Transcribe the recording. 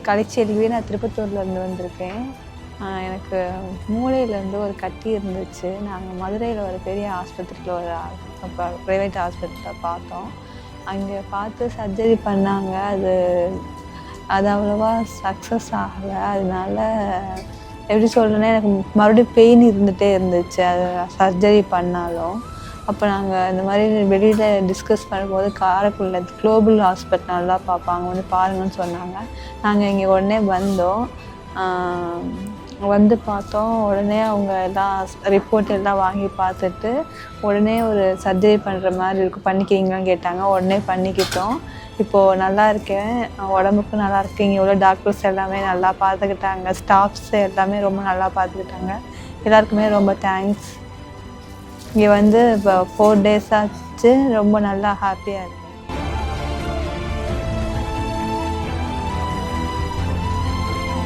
கலைச்செல்வி. நான் திருப்பத்தூர்லேருந்து வந்திருக்கேன். எனக்கு மூளையிலேருந்து ஒரு கட்டி இருந்துச்சு. நாங்கள் மதுரையில் ஒரு பெரிய ஆஸ்பத்திரியில் ஒரு ப்ரைவேட் ஹாஸ்பிட்டலில் பார்த்தோம். அங்கே பார்த்து சர்ஜரி பண்ணாங்க. அது அவ்வளோவா சக்ஸஸ் ஆகலை. அதனால எப்படி சொல்கிறேன்னா, எனக்கு மறுபடியும் பெயின் இருந்துகிட்டே இருந்துச்சு அது சர்ஜரி பண்ணாலும். அப்போ நாங்கள் இந்த மாதிரி வெளியில் டிஸ்கஸ் பண்ணும்போது காரைக்குடியில் குளோபல் ஹாஸ்பிட்டல் நல்லா பார்ப்பாங்க, வந்து பாருங்கன்னு சொன்னாங்க. நாங்கள் இங்கே உடனே வந்தோம். வந்து பார்த்தோம். உடனே அவங்க எல்லாம் ரிப்போர்ட் எல்லாம் வாங்கி பார்த்துட்டு உடனே ஒரு சர்ஜரி பண்ணுற மாதிரி இருக்கும், பண்ணிக்கிறீங்களான்னு கேட்டாங்க. உடனே பண்ணிக்கிட்டோம். இப்போது நல்லா இருக்கேன், உடம்புக்கும் நல்லா இருக்கு. இங்கே உள்ள டாக்டர்ஸ் எல்லாமே நல்லா பார்த்துக்கிட்டாங்க, ஸ்டாஃப்ஸ் எல்லாமே ரொம்ப நல்லா பார்த்துக்கிட்டாங்க. எல்லாருக்குமே ரொம்ப தேங்க்ஸ். இங்கே வந்து இப்போ 4 days ஆச்சு. ரொம்ப நல்லா ஹாப்பியாக இருக்கு.